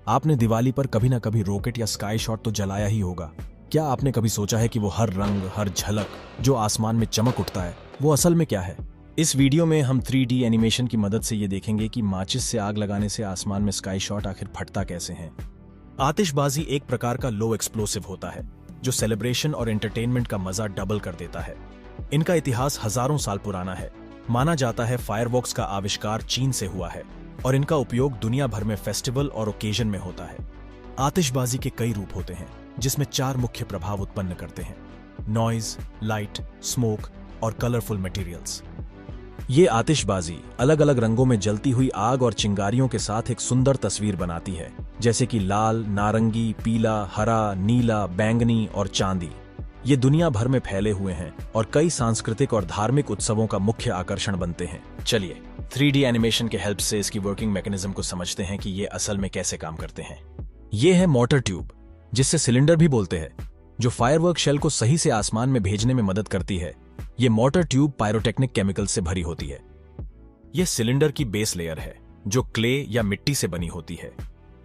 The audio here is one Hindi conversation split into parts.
आपने दिवाली पर कभी ना कभी रॉकेट या स्काई शॉट तो जलाया ही होगा। क्या आपने कभी सोचा है कि वो हर रंग, हर झलक जो आसमान में चमक उठता है, वो असल में क्या है? इस वीडियो में हम 3D एनिमेशन की मदद से ये देखेंगे कि माचिस से आग लगाने से आसमान में स्काई शॉट आखिर फटता कैसे है। आतिशबाजी एक प्रकार का लो एक्सप्लोसिव होता है जो सेलिब्रेशन और एंटरटेनमेंट का मजा डबल कर देता है। इनका इतिहास हजारों साल पुराना है। माना जाता है फायरवर्क्स का आविष्कार चीन से हुआ है और इनका उपयोग दुनिया भर में फेस्टिवल और ओकेजन में होता है। आतिशबाजी के कई रूप होते हैं जिसमें 4 मुख्य प्रभाव उत्पन्न करते हैं: नॉइज, लाइट, स्मोक और कलरफुल मटेरियल्स। ये आतिशबाजी अलग अलग रंगों में जलती हुई आग और चिंगारियों के साथ एक सुंदर तस्वीर बनाती है, जैसे कि लाल, नारंगी, पीला, हरा, नीला, बैंगनी और चांदी। ये दुनिया भर में फैले हुए हैं और कई सांस्कृतिक और धार्मिक उत्सवों का मुख्य आकर्षण बनते हैं। चलिए 3D एनिमेशन के हेल्प से इसकी वर्किंग मैकेनिज्म को समझते हैं कि ये असल में कैसे काम करते हैं। ये है मोटर ट्यूब, जिससे सिलेंडर भी बोलते हैं, जो फायरवर्क शेल को सही से आसमान में भेजने में मदद करती है। ये मोटर ट्यूब पायरोटेक्निक केमिकल से भरी होती है। यह सिलेंडर की बेस लेयर है जो क्ले या मिट्टी से बनी होती है।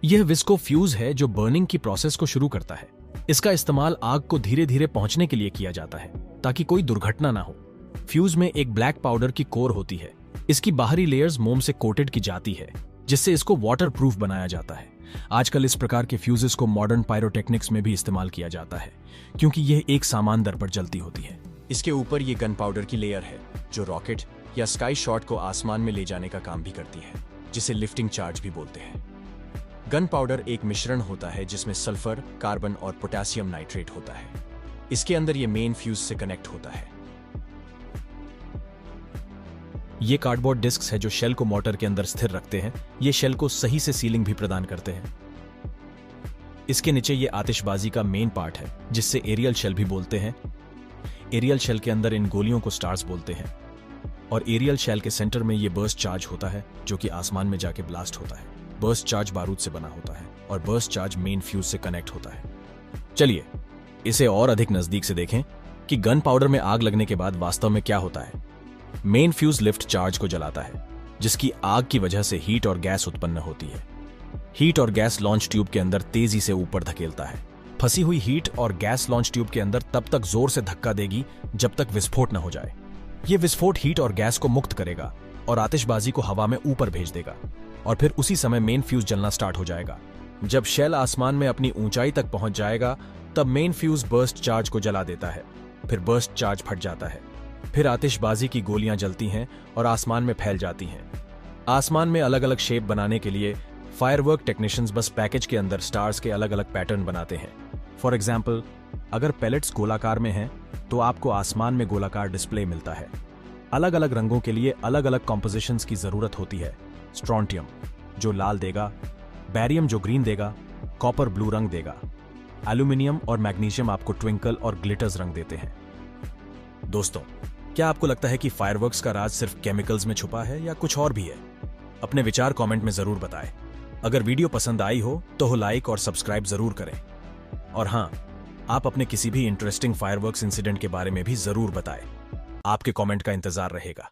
यह विस्को फ्यूज है जो बर्निंग की प्रोसेस को शुरू करता है। इसका इस्तेमाल आग को धीरे धीरे पहुंचने के लिए किया जाता है ताकि कोई दुर्घटना ना हो। फ्यूज में एक ब्लैक पाउडर की कोर होती है। इसकी बाहरी लेयर्स मोम से कोटेड की जाती है, जिससे इसको वाटर प्रूफ बनाया जाता है। आजकल इस प्रकार के फ्यूजेस को मॉडर्न पायरोटेक्निक्स में भी इस्तेमाल किया जाता है, क्योंकि यह एक समान दर पर जलती होती है। इसके ऊपर ये गन पाउडर की लेयर है जो रॉकेट या स्काई शॉट को आसमान में ले जाने का काम भी करती है, जिसे लिफ्टिंग चार्ज भी बोलते हैं। गन पाउडर एक मिश्रण होता है जिसमें सल्फर, कार्बन और पोटेशियम नाइट्रेट होता है। इसके अंदर ये मेन फ्यूज से कनेक्ट होता है। ये कार्डबोर्ड डिस्क्स है जो शेल को मोटर के अंदर स्थिर रखते हैं। ये शेल को सही से सीलिंग भी प्रदान करते हैं। इसके नीचे ये आतिशबाजी का मेन पार्ट है, जिससे एरियल शेल भी बोलते हैं। एरियल शेल के अंदर इन गोलियों को स्टार्स बोलते हैं और एरियल शेल के सेंटर में ये बर्स्ट चार्ज होता है जो कि आसमान में जाके ब्लास्ट होता है। बर्स्ट चार्ज बारूद से बना होता है और बर्स्ट चार्ज मेन फ्यूज से कनेक्ट होता है। चलिए इसे और अधिक नजदीक से देखें कि गन पाउडर में आग लगने के बाद वास्तव में क्या होता है। मेन फ्यूज लिफ्ट चार्ज को जलाता है, जिसकी आग की वजह से हीट और गैस उत्पन्न होती है। हीट और गैस लॉन्च ट्यूब के अंदर तेजी से ऊपर धकेलता है। फंसी हुई हीट और गैस लॉन्च ट्यूब के अंदर तब तक जोर से धक्का देगी जब तक विस्फोट न हो जाए। यह विस्फोट हीट और गैस को मुक्त करेगा और आतिशबाजी को हवा में ऊपर भेज देगा, और फिर उसी समय मेन फ्यूज जलना स्टार्ट हो जाएगा। जब शेल आसमान में अपनी ऊंचाई तक पहुंच जाएगा, तब मेन फ्यूज बर्स्ट चार्ज को जला देता है। फिर बर्स्ट चार्ज फट जाता है। फिर आतिशबाजी की गोलियां जलती हैं और आसमान में फैल जाती हैं। आसमान में अलग अलग शेप बनाने के लिए फायरवर्क टेक्नीशियंस बस पैकेज के अंदर स्टार्स के अलग अलग पैटर्न बनाते हैं। फॉर एग्जाम्पल, अगर पैलेट्स गोलाकार में हैं, तो आपको आसमान में गोलाकार डिस्प्ले मिलता है। अलग अलग रंगों के लिए अलग अलग कॉम्पोजिशंस की जरूरत होती है। स्ट्रोंटियम जो लाल देगा, बैरियम जो ग्रीन देगा, कॉपर ब्लू रंग देगा, एल्यूमिनियम और मैग्नीशियम आपको ट्विंकल और ग्लिटर्स रंग देते हैं। दोस्तों, क्या आपको लगता है कि फायरवर्क्स का राज सिर्फ केमिकल्स में छुपा है या कुछ और भी है? अपने विचार कमेंट में जरूर बताएं। अगर वीडियो पसंद आई हो तो लाइक और सब्सक्राइब जरूर करें। और हाँ, आप अपने किसी भी इंटरेस्टिंग फायरवर्क्स इंसिडेंट के बारे में भी जरूर बताएं। आपके कमेंट का इंतजार रहेगा।